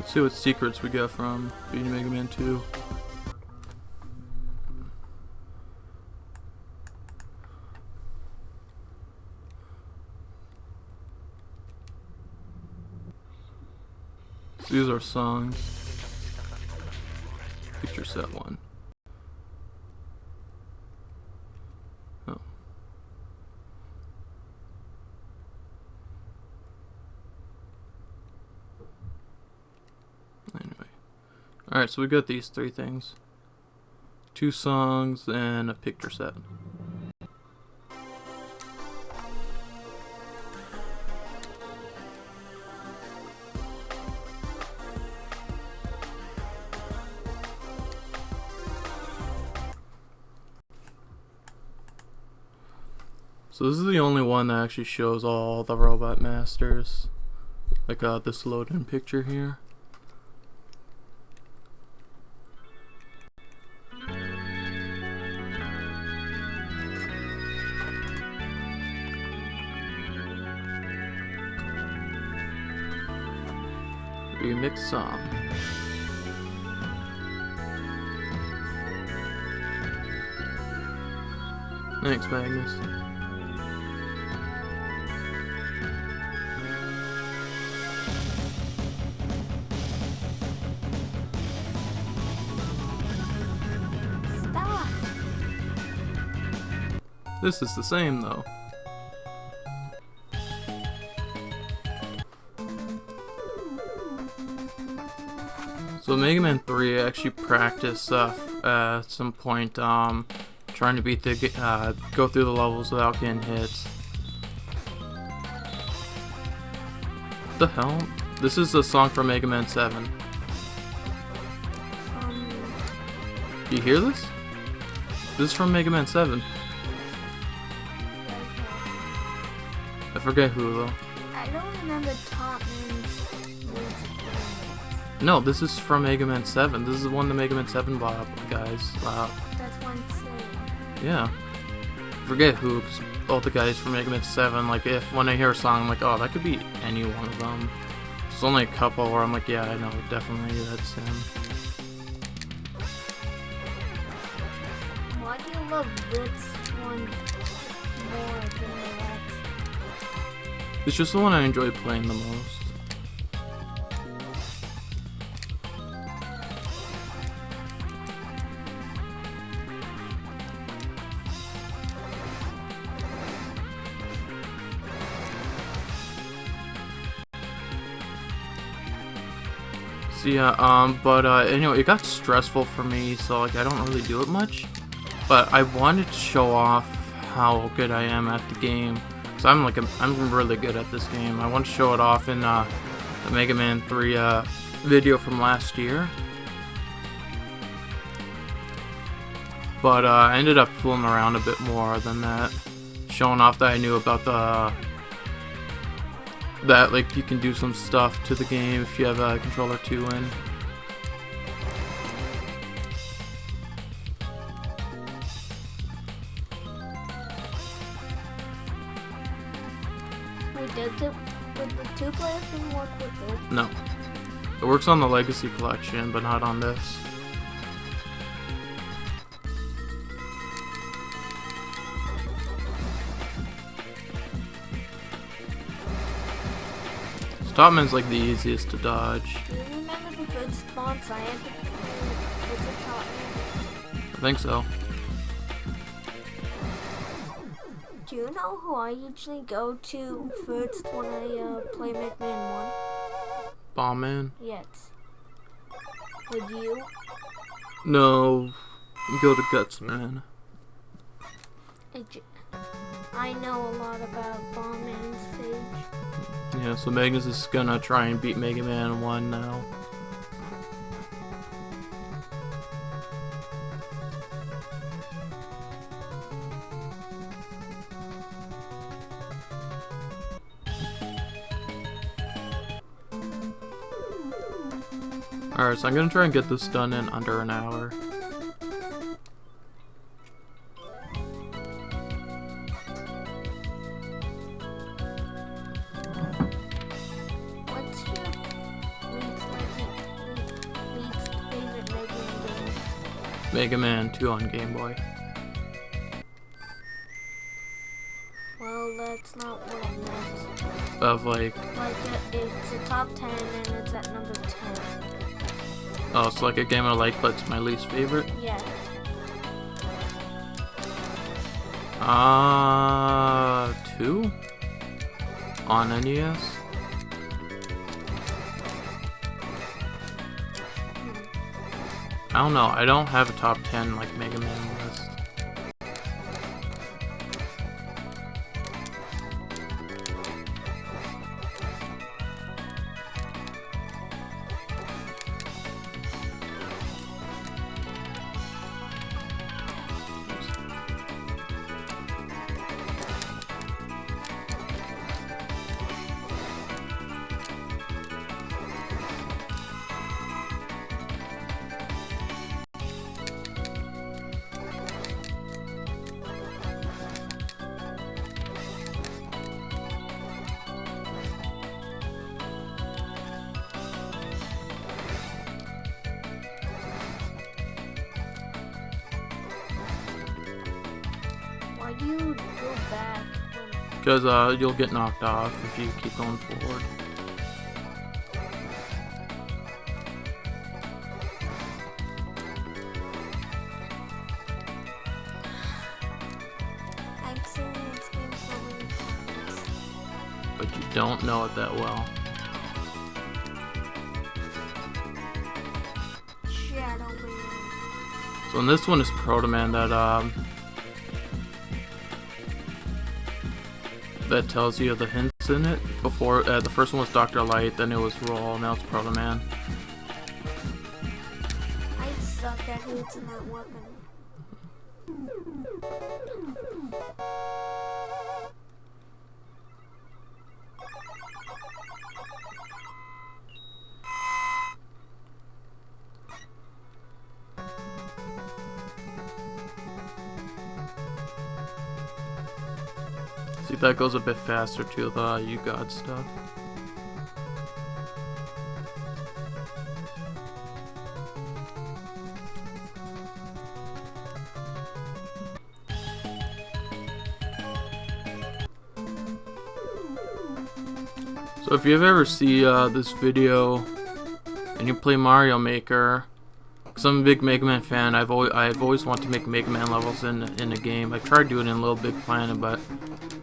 Let's see what secrets we get from beating Mega Man 2. So these are songs. Picture set 1. Oh. Anyway. Alright, so we got these 3 things. 2 songs and a picture set. So this is the only one that actually shows all the Robot Masters. Like this load-in picture here. Remix song. Thanks, Magnus. Stop. This is the same though. So Mega Man 3 I actually practiced at some point trying to beat the go through the levels without getting hit. What the hell? This is a song from Mega Man 7. Do you hear this? This is from Mega Man 7. I forget who though. I don't remember Topman's. No, this is from Mega Man 7. This is the one the Mega Man 7 guys. Wow. That's one saying. Yeah. Forget who, because all the guys from Mega Man 7, like, when I hear a song, I'm like, oh, that could be any one of them. There's only a couple where I'm like, yeah, I know, definitely, that's him. Why do you love this one more than the rest? It's just the one I enjoy playing the most. So yeah, anyway, it got stressful for me, so like I don't really do it much. But I wanted to show off how good I am at the game, because I'm really good at this game. I want to show it off in the Mega Man 3 video from last year. But I ended up fooling around a bit more than that, showing off that I knew about that like you can do some stuff to the game if you have a controller 2 in. Wait, does it with the 2-player thing work with this? No. It works on the Legacy Collection, but not on this. Topman's like the easiest to dodge. Do you remember the good spots I had to do with the Topman? I think so. Do you know who I usually go to first when I play Mega Man 1? Bomb Man? Yes. Would you? No. Go to Guts Man. I know a lot about Bomb Man's stage. Yeah, so Magnus is gonna try and beat Mega Man 1 now. Alright, so I'm gonna try and get this done in under an hour. What's your least likely Mega Man 2 on Game Boy. Well, that's not what I meant. Of like... it's a top 10 and it's at number 10. Oh, it's like a game I like, but it's my least favorite? Yeah. 2? On NES? I don't know, I don't have a top 10 like Mega Man list. Why do you go back? Because you'll get knocked off if you keep going forward. I've seen this game so many times. But you don't know it that well. Shadow Man. So in this one is Proto Man that tells you the hints in it. Before the first one was Dr. Light, then it was Roll, now it's Proto Man. I suck at hints in that weapon. See, that goes a bit faster to the You God stuff. So if you ever see this video and you play Mario Maker, because I'm a big Mega Man fan, I've always wanted to make Mega Man levels in a game. I tried doing it in Little Big Planet, but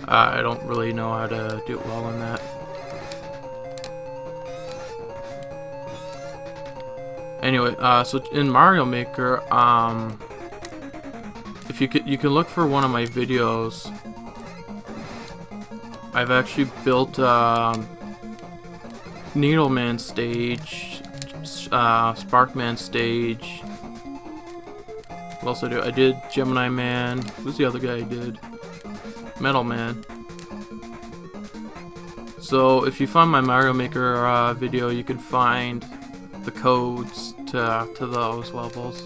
I don't really know how to do it well in that. Anyway, so in Mario Maker, if you can look for one of my videos. I've actually built Needleman stage, Sparkman stage. What else I did Gemini Man. Who's the other guy I did? Metal Man. So if you find my Mario Maker video, you can find the codes to those levels.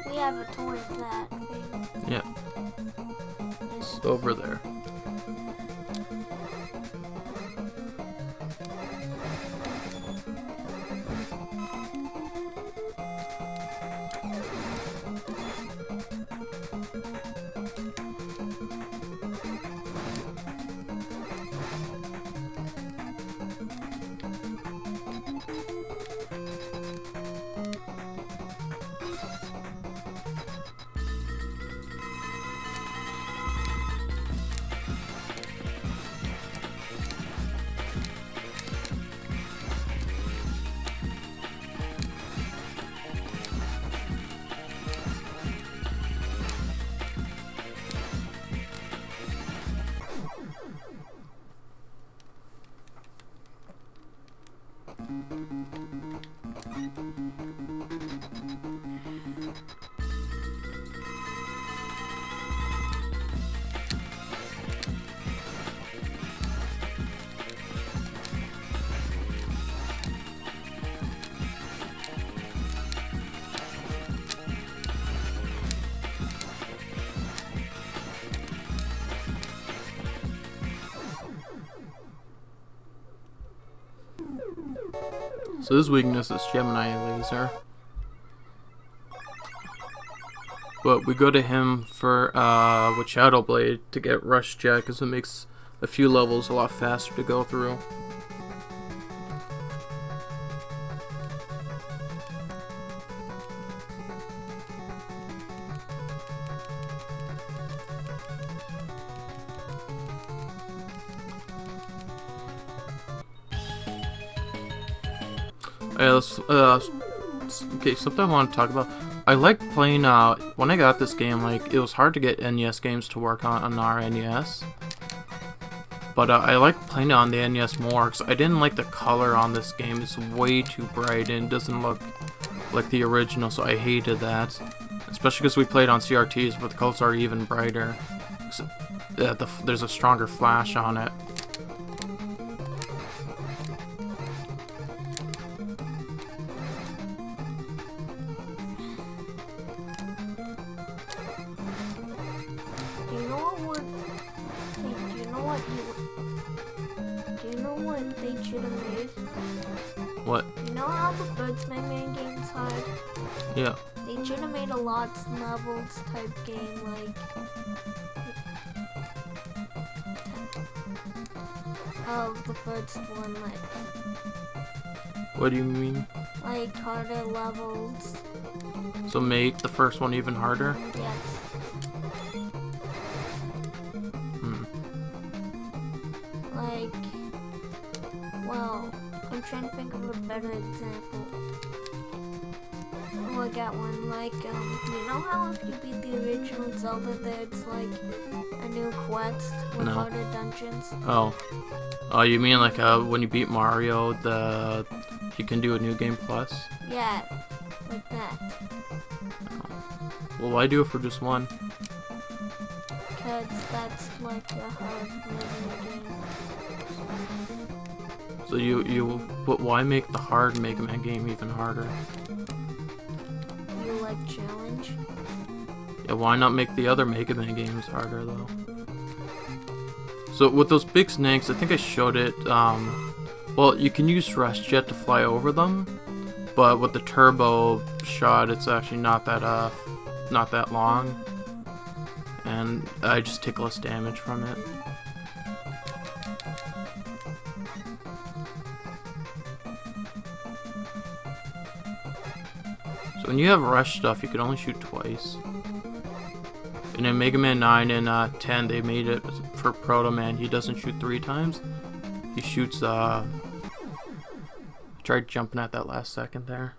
We have a toy of that thing. Yeah. Yes. Over there. So his weakness is Gemini Laser. But we go to him for with Shadow Blade to get Rush Jet because it makes a few levels a lot faster to go through. Okay, something I want to talk about. I like playing, when I got this game, like, it was hard to get NES games to work on our NES. But I like playing it on the NES more, because I didn't like the color on this game. It's way too bright and doesn't look like the original, so I hated that. Especially because we played on CRTs, but the colors are even brighter. So, there's a stronger flash on it. What? You know how the first Mega Man games had? Yeah. They should have made a lots levels type game, like of the first one, like. What do you mean? Like harder levels. So make the first one even harder? Yes. Like, well, I'm trying to think of a better example. Oh, I got one. Like, you know how if you beat the original Zelda, there's like a new quest with harder dungeons? Oh. Oh, you mean like when you beat Mario, you can do a new game plus? Yeah, like that. Well, why do it for just one? Because that's like a hard Mega game. So but why make the hard Mega Man game even harder? You like challenge? Yeah, why not make the other Mega Man games harder though? So with those big snakes, I think I showed it, well, you can use Rush Jet to fly over them, but with the turbo shot, it's actually not that long, and I just take less damage from it. So when you have rush stuff, you can only shoot twice. And in Mega Man 9 and 10, they made it for Proto Man. He doesn't shoot 3 times. He shoots, tried jumping at that last second there.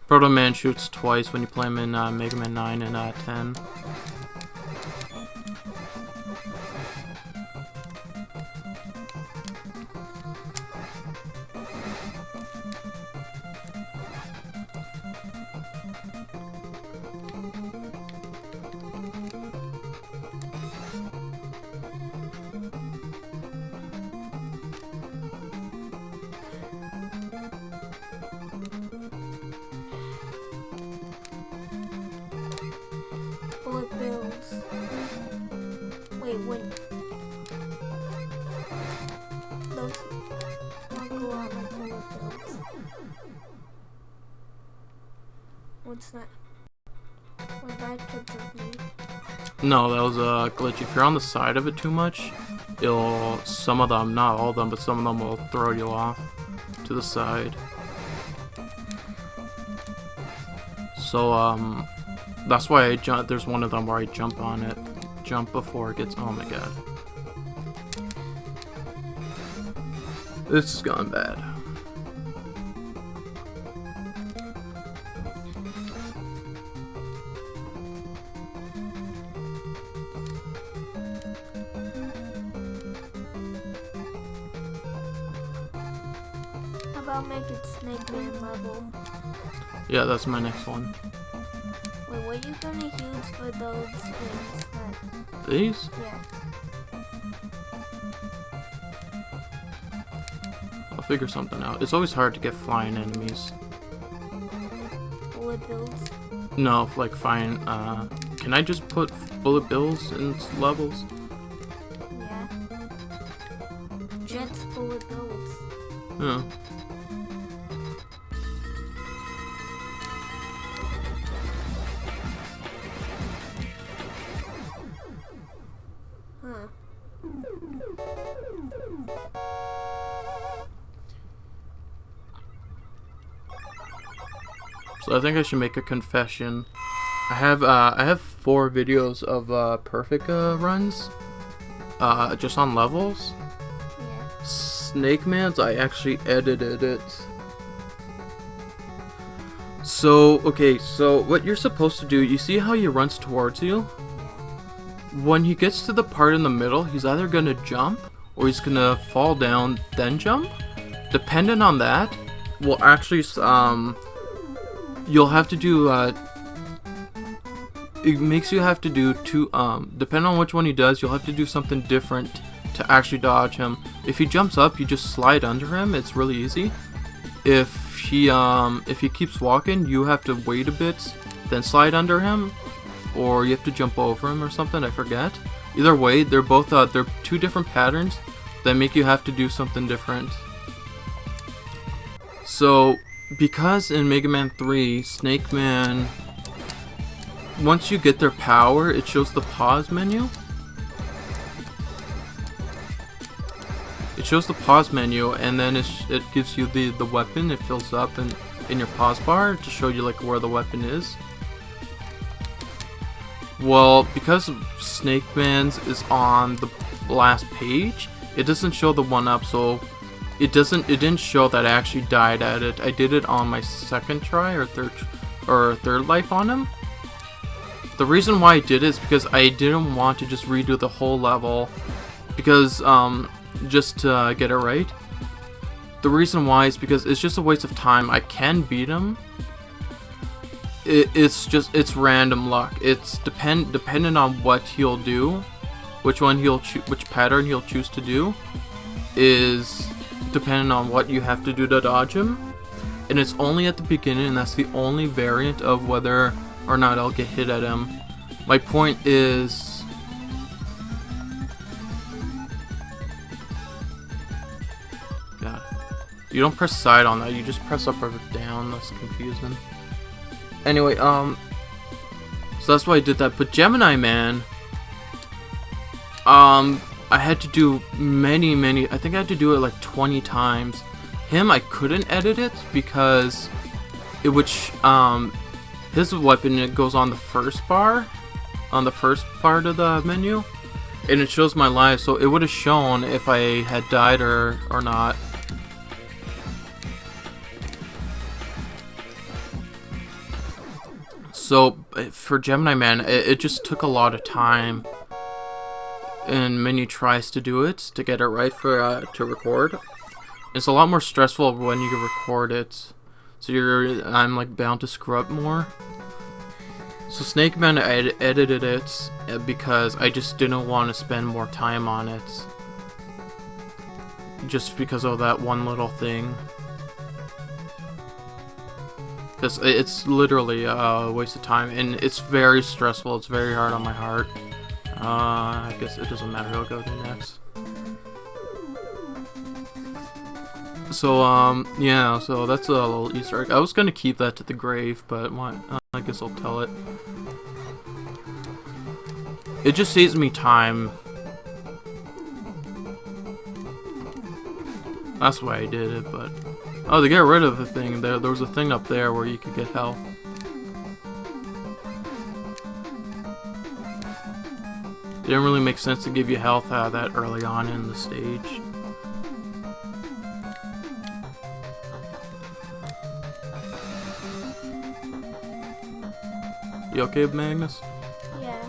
Proto Man shoots twice when you play him in Mega Man 9 and 10. Bullet bills. Wait, when those don't go out like bullet bills. What's that? Was that kids of me? No, that was a glitch. If you're on the side of it too much, some of them, not all of them, but some of them will throw you off to the side. So, that's why I jump. There's one of them where I jump on it. Jump before it gets. Oh my god. This has gone bad. How about make it Snake Man level? Yeah, that's my next one. Wait, what are you gonna use for those things? These? Yeah. I'll figure something out. It's always hard to get flying enemies. Bullet bills? No, like fine. Can I just put bullet bills in levels? Yeah. Jet's bullet bills. Yeah. So I think I should make a confession. I have 4 videos of perfect runs, just on levels. Yeah. Snake Man's, I actually edited it. So okay, so what you're supposed to do, you see how he runs towards you? When he gets to the part in the middle, he's either gonna jump or he's gonna fall down then jump. Dependent on that, will actually you'll have to do it makes you have to do 2 depending on which one he does, you'll have to do something different to actually dodge him. If he jumps up, you just slide under him. It's really easy. If he keeps walking, you have to wait a bit, then slide under him, or you have to jump over him or something, I forget. Either way, they're both they're 2 different patterns that make you have to do something different. So, because in Mega Man 3, Snake Man, once you get their power, it shows the pause menu. It shows the pause menu, and then it gives you the weapon. It fills up in your pause bar to show you like where the weapon is. Well, because Snake Man's is on the last page, it doesn't show the 1-up, so it didn't show that I actually died at it. I did it on my 2nd try or third life on him. The reason why I did it is because I didn't want to just redo the whole level, because just to get it right. The reason why is because it's just a waste of time. I can beat him. It's random luck. It's dependent on what he'll do, which pattern he'll choose to do, is dependent on what you have to do to dodge him. And it's only at the beginning, and that's the only variant of whether or not I'll get hit at him. My point is, God, you don't press side on that, you just press up or down. That's confusing. Anyway, so that's why I did that. But Gemini Man, I had to do many, I think I had to do it like 20 times. Him, I couldn't edit it because it would his weapon, it goes on the first bar, on the first part of the menu, and it shows my life, so it would have shown if I had died or not. So for Gemini Man, it just took a lot of time and many tries to do it, to get it right for to record. It's a lot more stressful when you record it, so I'm like bound to screw up more. So Snake Man, I edited it because I just didn't want to spend more time on it, just because of that one little thing. Because it's literally a waste of time, and it's very stressful. It's very hard on my heart. I guess it doesn't matter who I'll go to next. So, yeah, so that's a little Easter egg. I was gonna keep that to the grave, but I guess I'll tell it. It just saves me time. That's why I did it, but... Oh, to get rid of the thing, there was a thing up there where you could get health. It didn't really make sense to give you health that early on in the stage. You okay, Magnus? Yeah.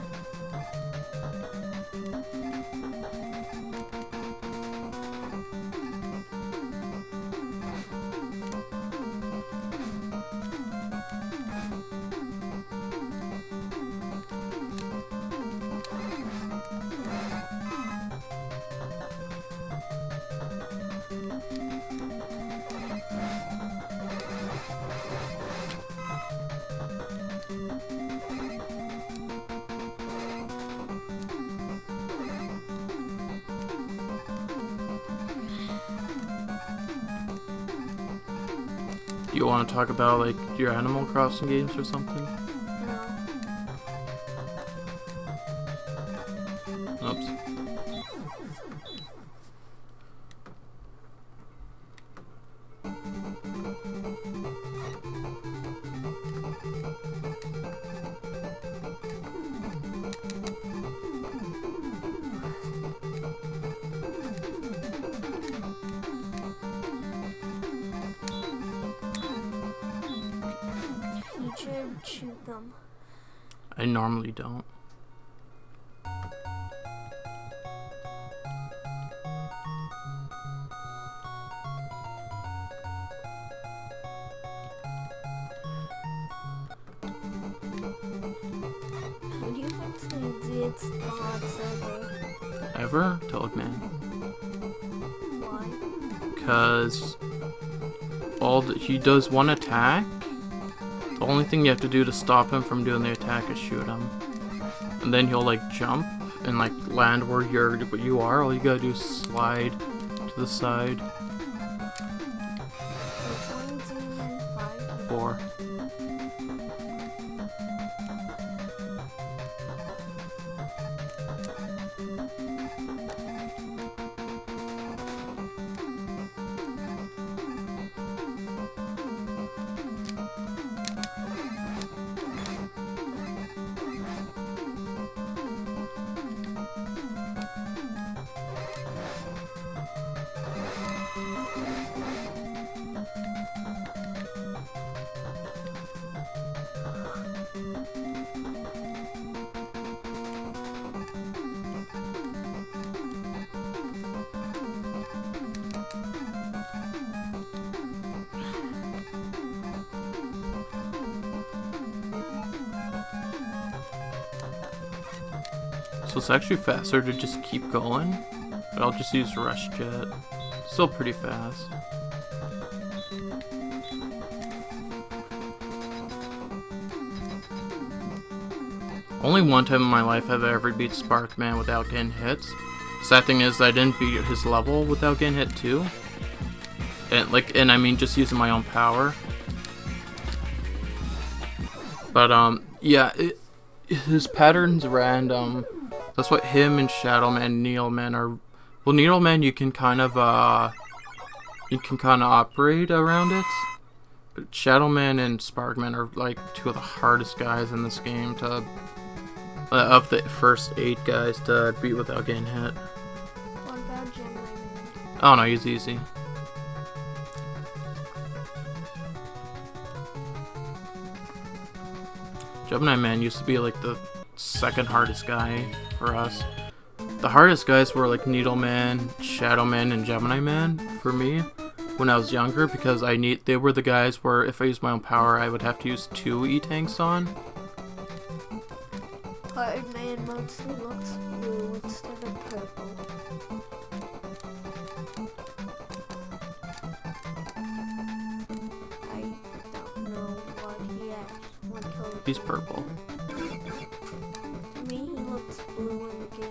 Do you want to talk about like your Animal Crossing games or something? No. Oops. shoot them. I normally don't. What do you think's the easiest boss ever? Ever? Toadman. Why? Because he does one attack. The only thing you have to do to stop him from doing the attack is shoot him. And then he'll like jump and like land where you are. All you gotta do is slide to the side. Which one's in 5? 4. So it's actually faster to just keep going, but I'll just use Rush Jet. Still pretty fast. Only one time in my life have I ever beat Sparkman without getting hit. Sad thing is I didn't beat his level without getting hit too. And I mean just using my own power. But yeah, his pattern's random. That's what him and Shadowman and Needleman are. Well, Needleman you can kind of operate around it. But Shadowman and Sparkman are like two of the hardest guys in this game to of the first 8 guys to beat without getting hit. What about Gemini Man? Oh no, he's easy. Gemini Man used to be like the second hardest guy for us. The hardest guys were like Needleman, Shadowman, and Gemini Man for me when I was younger because they were the guys where if I used my own power I would have to use 2 E-tanks on. Hard Man mostly looks blue instead of purple. I don't know what color. He's purple. To me, he looks blue in the game.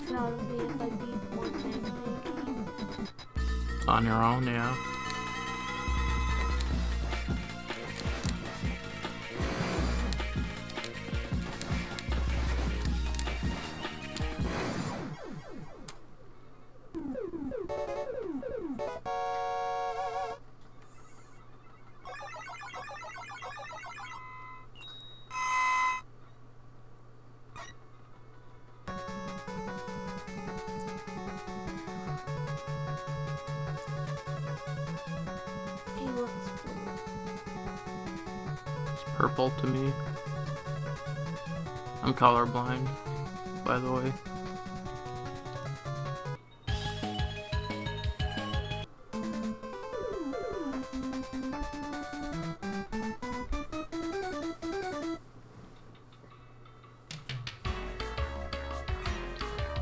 Proud of me if I beat one game. On your own, yeah. purple to me. I'm colorblind, by the way.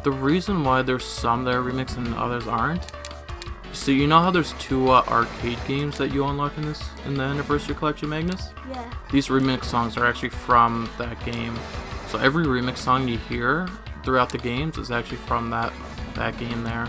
The reason why there's some that are remixed and others aren't. So you know how there's two arcade games that you unlock in the Anniversary Collection, Magnus? Yeah. These remix songs are actually from that game. So every remix song you hear throughout the games is actually from that game there.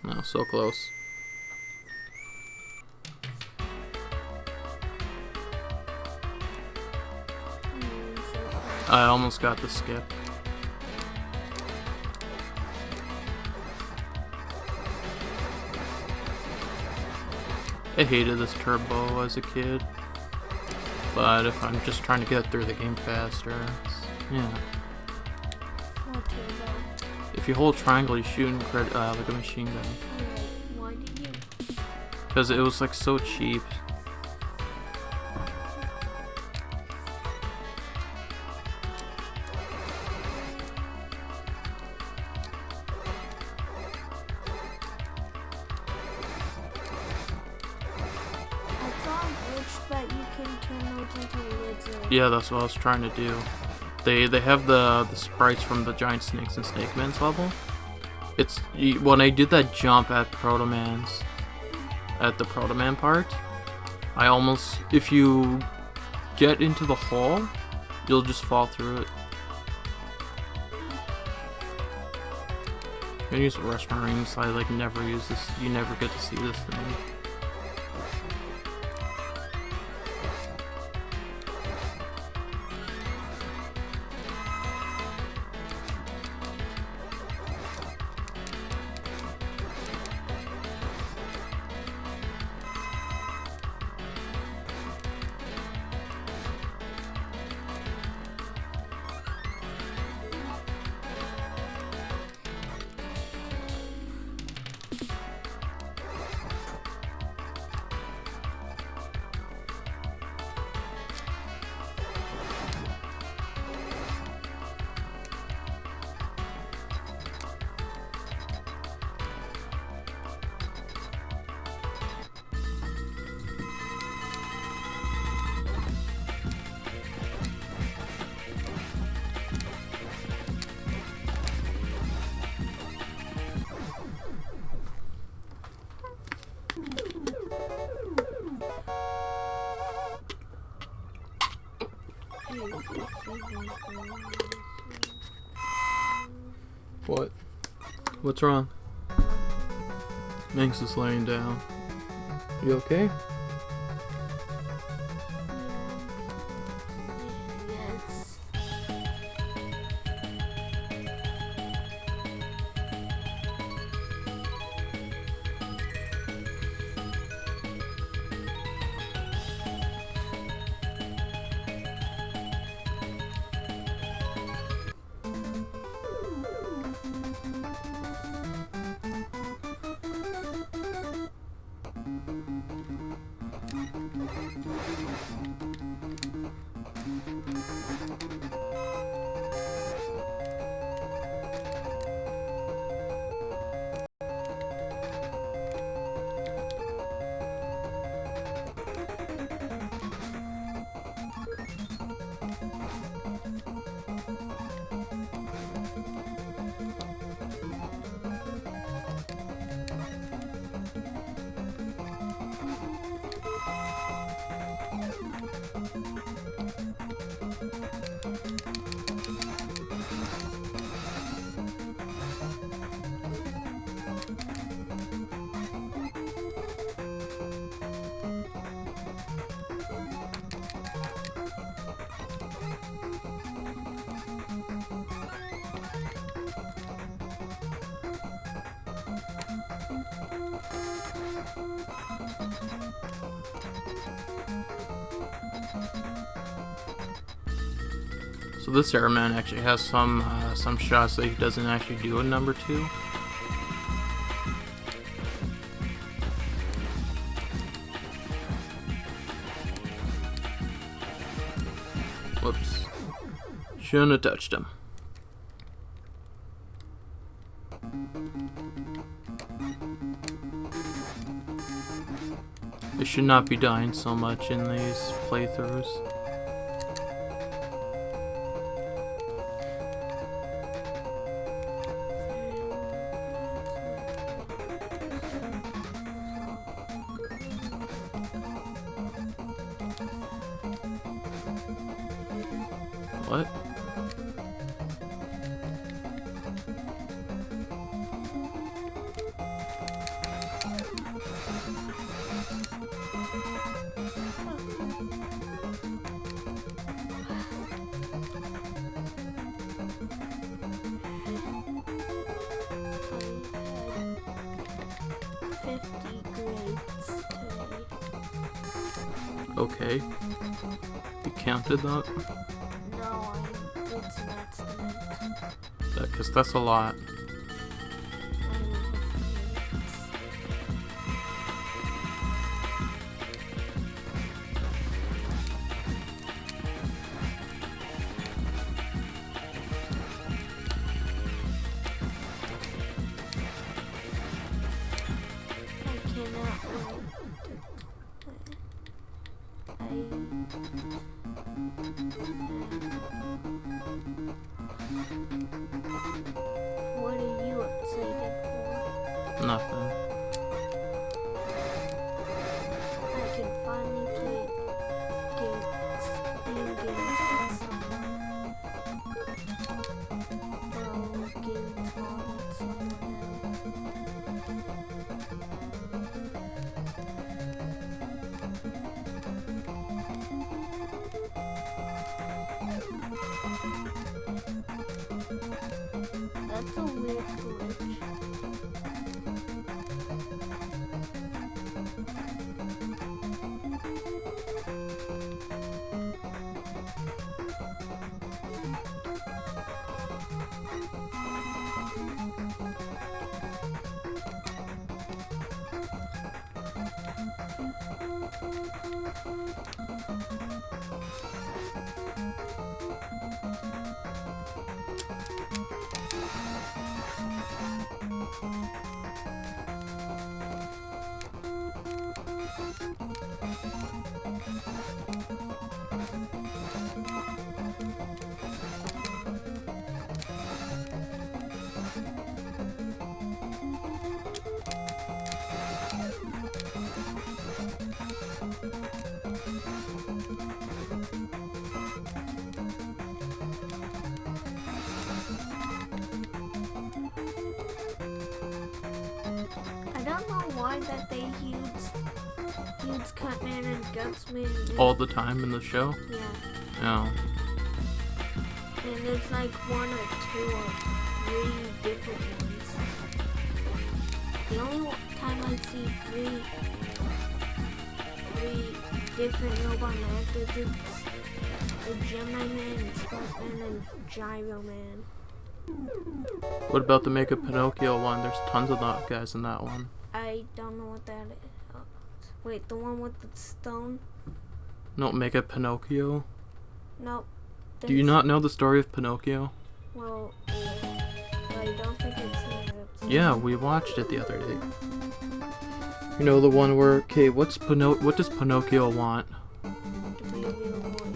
No, so close. I almost got the skip. I hated this turbo as a kid, but if I'm just trying to get through the game faster, yeah. What turbo? If you hold triangle, you shoot like a machine gun. Why did you? Because it was like so cheap. I saw a glitch that you can turn those into lizards. Yeah, that's what I was trying to do. They have the sprites from the giant snakes and Snake Man's level. It's when I did that jump at the Proto Man part, I almost, if you get into the hole, you'll just fall through it. I'm gonna use Rush Marines. I like never use this. You never get to see this thing. What? What's wrong? Manx is laying down. You okay? Yes. So this airman actually has some shots that he doesn't actually do in number 2. Whoops. Shouldn't have touched him. I should not be dying so much in these playthroughs. What? Okay. You counted that? No, it's not. Because that's a lot. What are you excited for? Nothing. I can finally play games with someone. Games on someone. That's a weird glitch. I don't know why that they use Cutman and Gutsman All the time in the show? Yeah. No. And it's like 1 or 2 or 3 different ones. The only time I see three different robot actors is the Gemini Man, Sparkman, and Gyro Man. What about the Make a Pinocchio one? There's tons of that guys in that one. I don't know what that is. Wait, the one with the stone? No, Make a Pinocchio? Nope. Do you not know the story of Pinocchio? Well, yeah. But I don't think it's in the Yeah, we watched it the other day. You know the one where, okay, what does Pinocchio want? To be a real boy.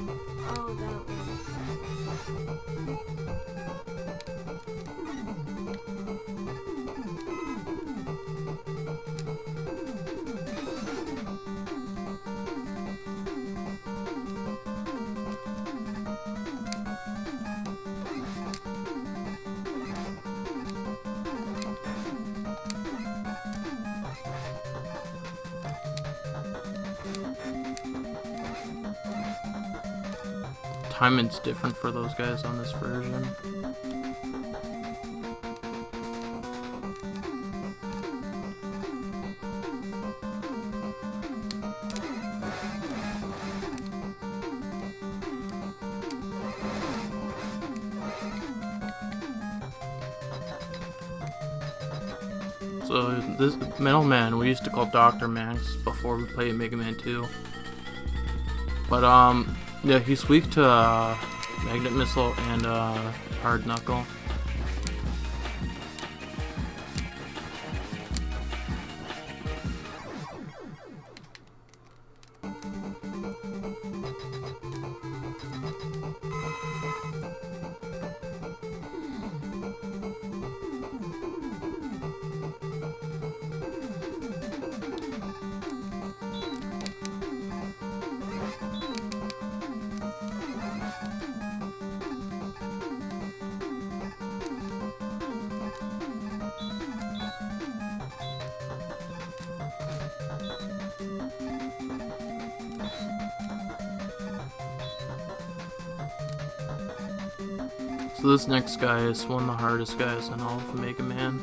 Oh, that one. Timing's different for those guys on this version. So this Metal Man we used to call Dr. Max before we played Mega Man 2. But yeah, he's weak to Magnet Missile and Hard Knuckle. So this next guy is one of the hardest guys in all of Mega Man.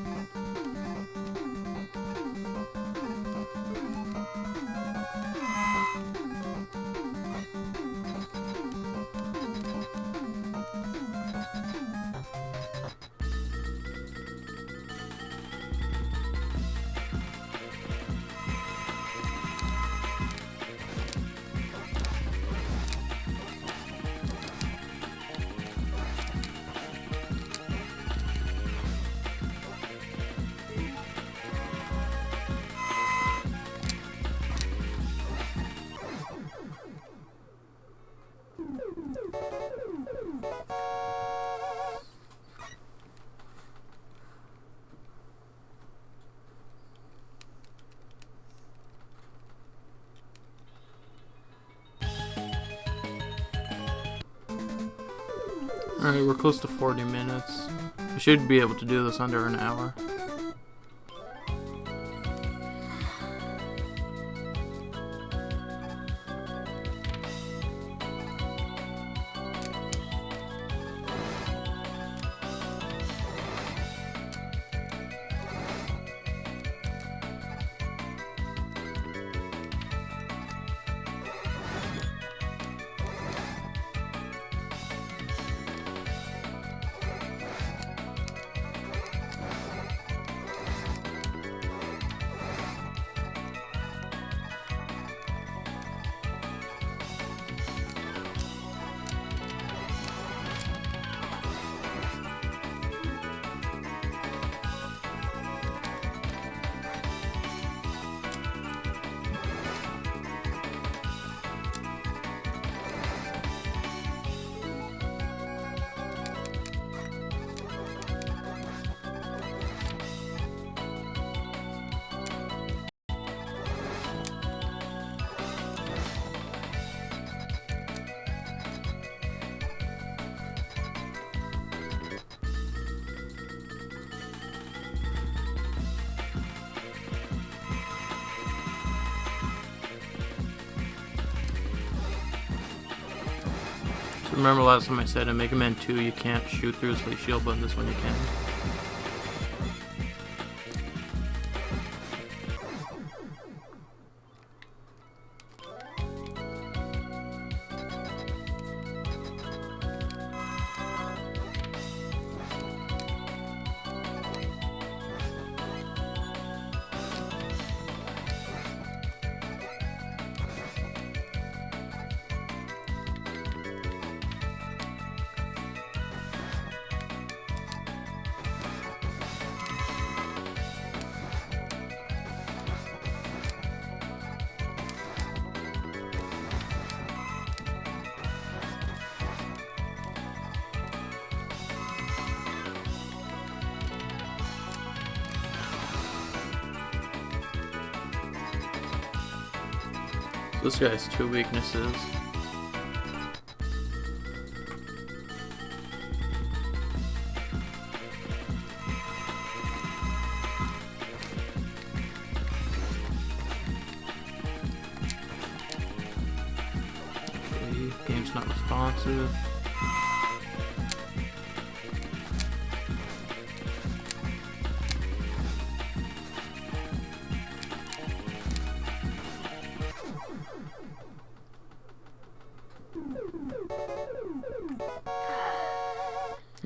Alright, we're close to 40 minutes. We should be able to do this under an hour. Remember last time I said in Mega Man 2 you can't shoot through his face shield, but in this one you can. This guy has two weaknesses. Okay, game's not responsive.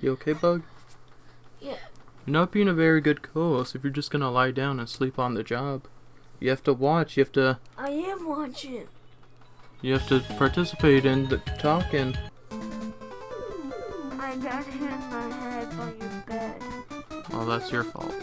You okay, Bug? Yeah. You're not being a very good co-host if you're just gonna lie down and sleep on the job. You have to watch, you have to... I am watching. You have to participate in the talking. I got hit in my head by your bed. Well, that's your fault.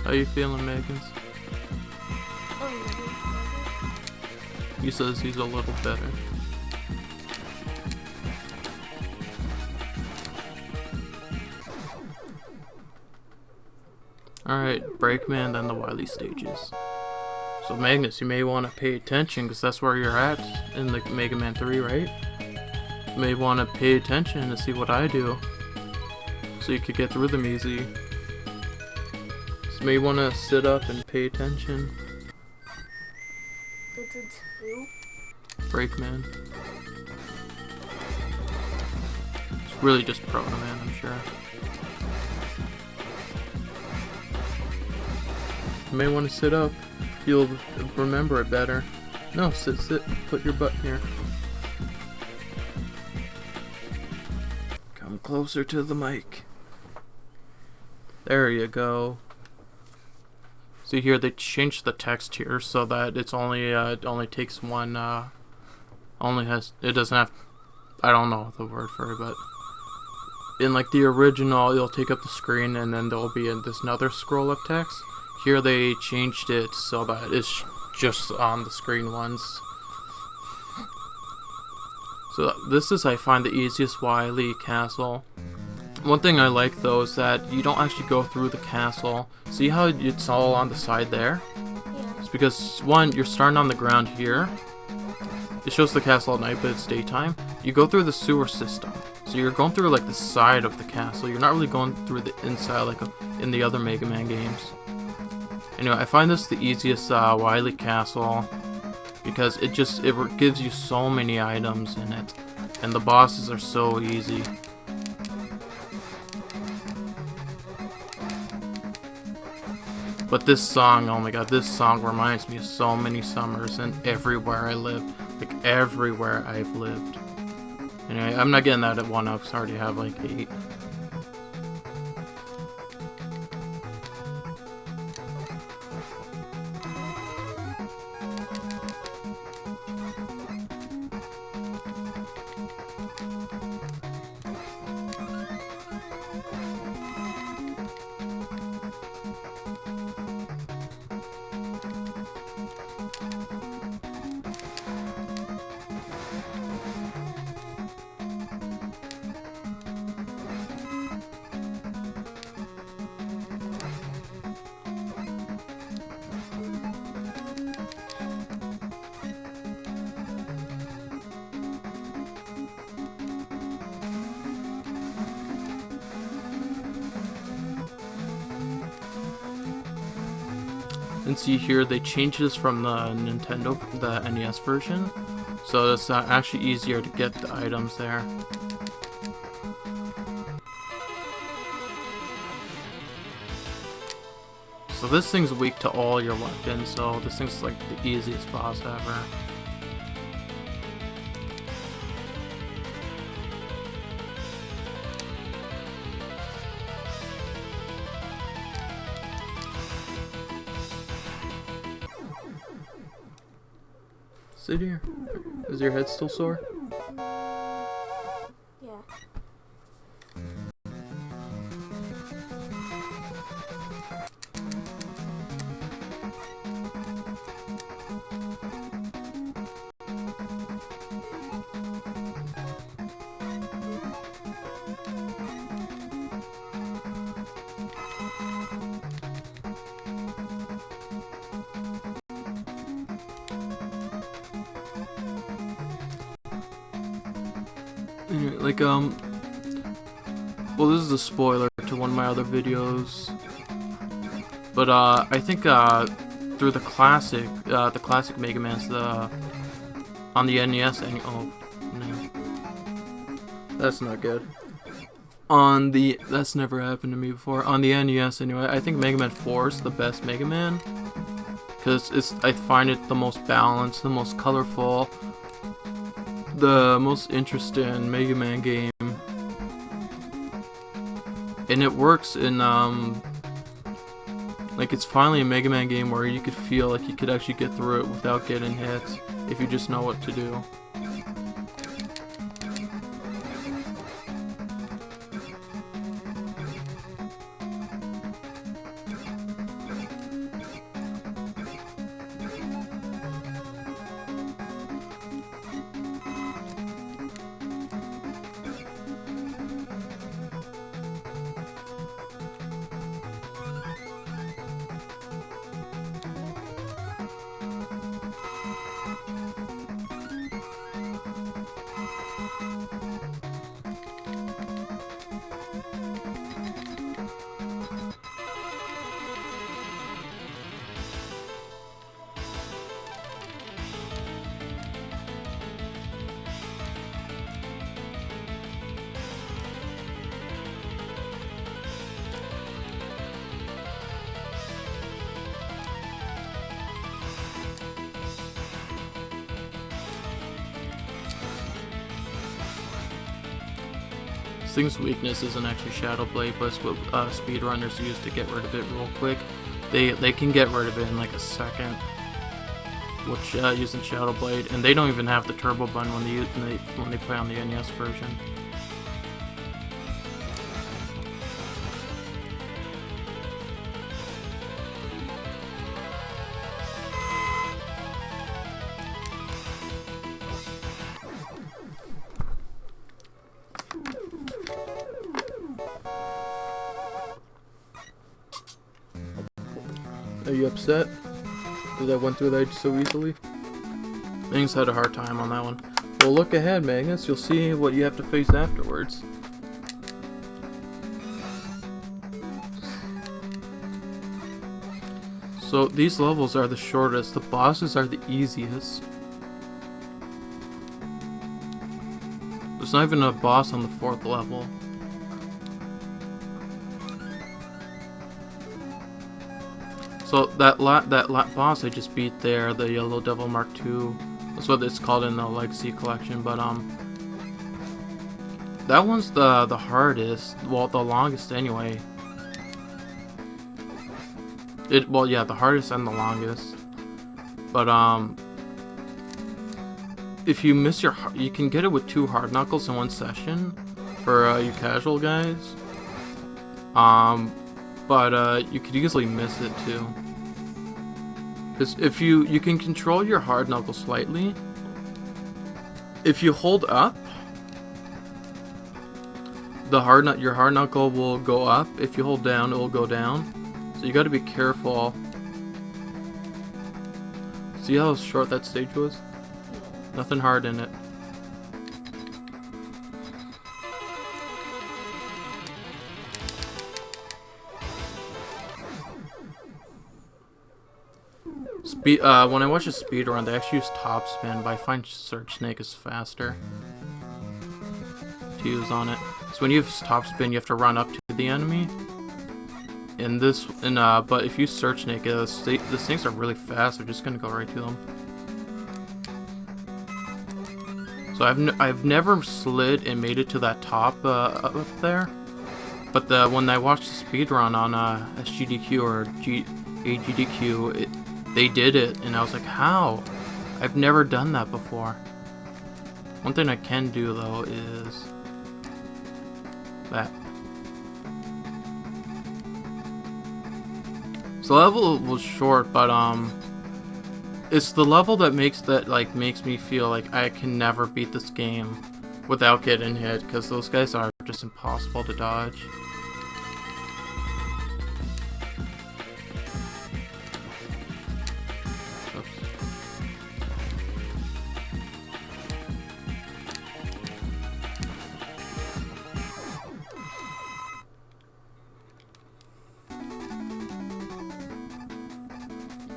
How you feeling, Megans? He says he's a little better. Alright, Breakman, then the Wily stages. So Magnus, you may want to pay attention, because that's where you're at in the Mega Man 3, right? You may want to pay attention to see what I do, so you could get through them easy. So you may want to sit up and pay attention. It's a 2? Breakman. It's really just Proto Man, I'm sure. You may want to sit up. You'll remember it better. No, sit. Put your butt here. Come closer to the mic. There you go. See here, they changed the text here so that it's only it only takes one. It doesn't have. I don't know the word for it, but in like the original, it'll take up the screen and then there'll be this another scroll of text. Here they changed it so that it's just on the screen once. So this is, I find, the easiest Wily castle. One thing I like though is that you don't actually go through the castle. See how it's all on the side there? Yeah. It's because, one, you're starting on the ground here. It shows the castle at night, but it's daytime. You go through the sewer system. So you're going through like the side of the castle. You're not really going through the inside like in the other Mega Man games. Anyway, I find this the easiest Wily castle because it gives you so many items in it, and the bosses are so easy. But this song, oh my god, this song reminds me of so many summers and everywhere I live. like everywhere I've lived. Anyway, I'm not getting that at 1 up because I already have like 8. And see here, they changed this from the the NES version, so it's actually easier to get the items there. So this thing's weak to all your weapons, so this thing's like the easiest boss ever. Sit here. Is your head still sore? Yeah. Like, well, this is a spoiler to one of my other videos, but, I think, through the classic Mega Man's, on the NES, and, oh, no, that's not good. That's never happened to me before. On the NES, anyway, I think Mega Man 4 is the best Mega Man, because I find it the most balanced, the most colorful, the most interesting Mega Man game, and it works in like, it's finally a Mega Man game where you could feel like you could actually get through it without getting hit if you just know what to do. This thing's weakness isn't actually Shadow Blade, but it's what speedrunners use to get rid of it real quick. They can get rid of it in like a second, which using Shadow Blade, and they don't even have the turbo button when they play on the NES version. Are you upset? Because I went through that so easily? Magnus had a hard time on that one. Well, look ahead, Magnus. You'll see what you have to face afterwards. So, these levels are the shortest. The bosses are the easiest. There's not even a boss on the 4th level. So that boss I just beat there, the Yellow Devil Mark II, That's what it's called in the Legacy Collection, but that one's the hardest, well, the longest anyway. Well, yeah, the hardest and the longest. But if you miss you can get it with 2 hard knuckles in one session for you casual guys. But you could easily miss it too. Because if you can control your hard knuckle slightly. If you hold up, your hard knuckle will go up. If you hold down, it will go down. So you got to be careful. See how short that stage was? Nothing hard in it. When I watch a speedrun, they actually use top spin, but I find Search Snake is faster to use on it. So when you have top spin, you have to run up to the enemy. But if you Search Snake, the snakes are really fast. They're just gonna go right to them. So I've never slid and made it to that top up there. But when I watched the speedrun on SGDQ or AGDQ, they did it, and I was like, how? I've never done that before. One thing I can do though is that. So the level was short, but it's the level that makes me feel like I can never beat this game without getting hit, because those guys are just impossible to dodge.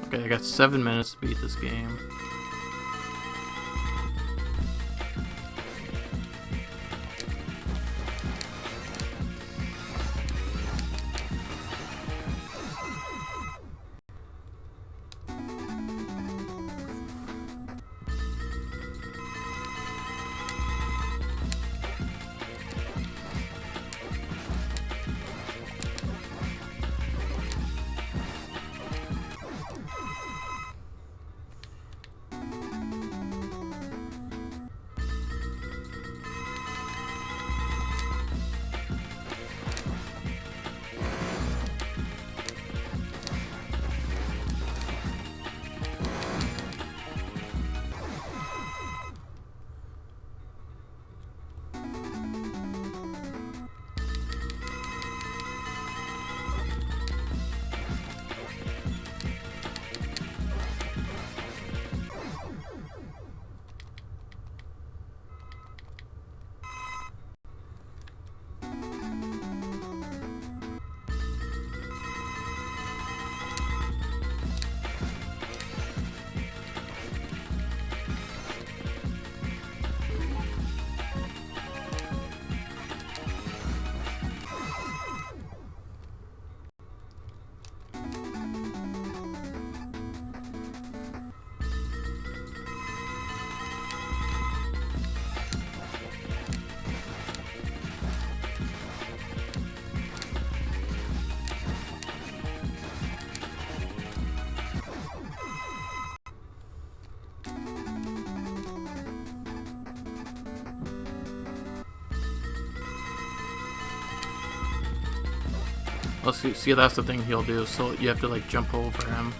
Okay, I got 7 minutes to beat this game. Let's see, that's the thing he'll do, so you have to like jump over him.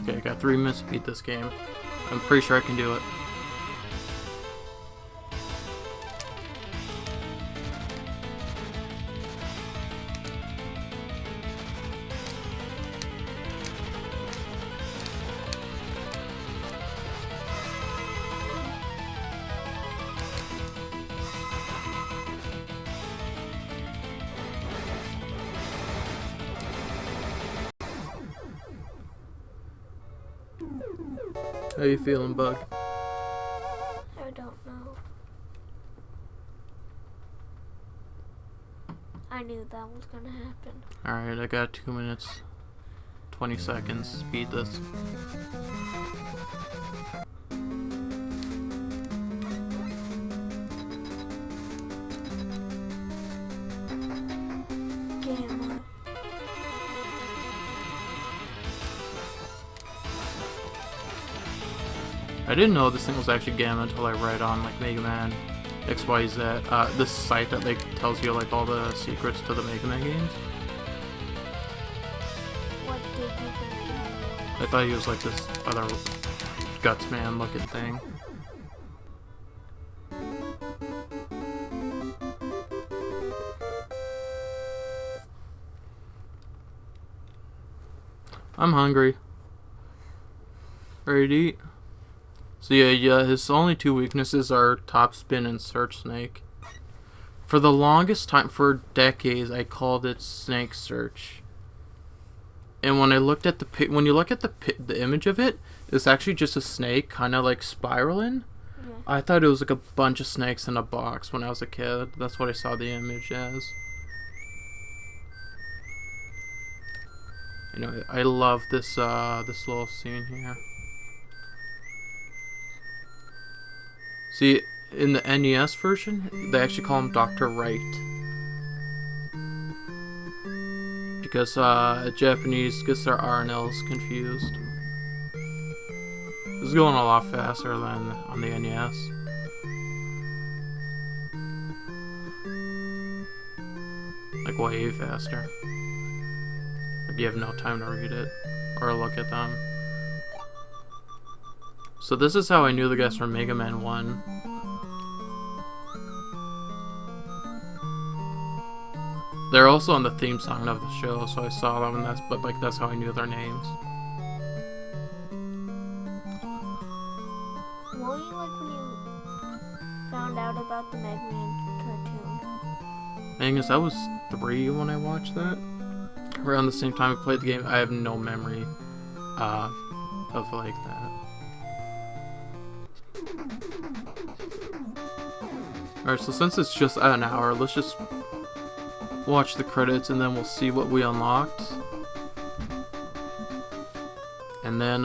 Okay, I got 3 minutes to beat this game. I'm pretty sure I can do it. How you feeling, Bug? I don't know. I knew that was gonna happen. Alright, I got 2 minutes, 20 seconds to beat this. Gamma. I didn't know this thing was actually Gamma until I read on like Mega Man XYZ, this site that like tells you like all the secrets to the Mega Man games. What did you think Gamma was? I thought he was like this other Gutsman looking thing. I'm hungry. Ready to eat? So yeah, his only 2 weaknesses are Top Spin and Search Snake. For the longest time, for decades, I called it Snake Search. And when I looked at when you look at the image of it, it's actually just a snake, kind of like spiraling. Yeah. I thought it was like a bunch of snakes in a box when I was a kid. That's what I saw the image as. You know, I love this this little scene here. See, in the NES version, they actually call him Dr. Wright. Because Japanese gets their R and L's confused. This is going a lot faster than on the NES. Like way faster. Like you have no time to read it or look at them. So this is how I knew the guys from Mega Man 1. They're also on the theme song of the show, so I saw them, and that's how I knew their names. What were you like when you found out about the Mega Man cartoon? I guess I was 3 when I watched that. Around the same time I played the game. I have no memory of like that. Alright, so since it's just an hour, let's just watch the credits and then we'll see what we unlocked. And then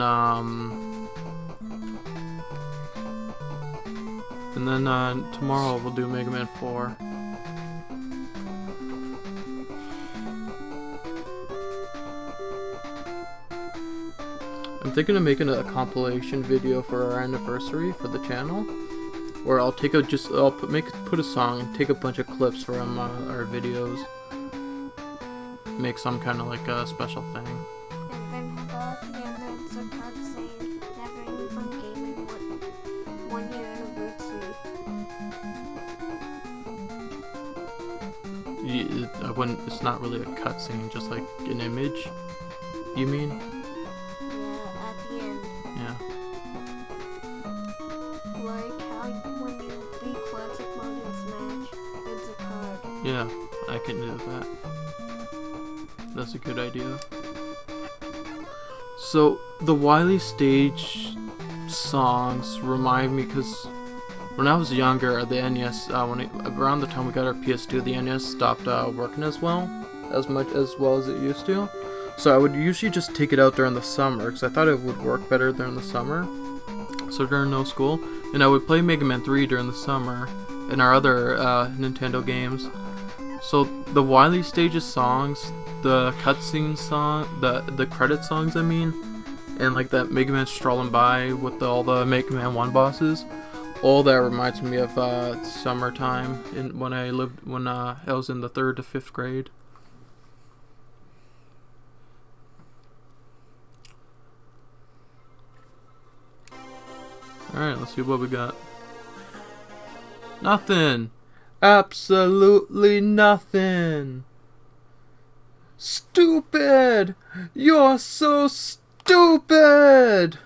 tomorrow we'll do Mega Man 4. I'm thinking of making a compilation video for our anniversary for the channel, where I'll take put a song and take a bunch of clips from our videos, make some kind of like a special thing. And then at the end it's a cutscene, Neveranyfun gaming 1 year anniversary. I wouldn't. It's not really a cutscene, just like an image. You mean? Yeah, at the end. Yeah. Like how when you beat classic mode in Smash, it's a card. Yeah, I can do that. That's a good idea. So the Wily stage songs remind me, because when I was younger, the NES, around the time we got our PS2, the NES stopped working as well as it used to. So I would usually just take it out during the summer, because I thought it would work better during the summer. So during no school, and I would play Mega Man 3 during the summer, and our other Nintendo games. So the Wily stages songs, the cutscene song, the credit songs, I mean, and like that Mega Man strolling by with all the Mega Man 1 bosses, all that reminds me of summertime when I was in the 3rd to 5th grade. Alright, let's see what we got. Nothing. Absolutely nothing. Stupid! You're so stupid!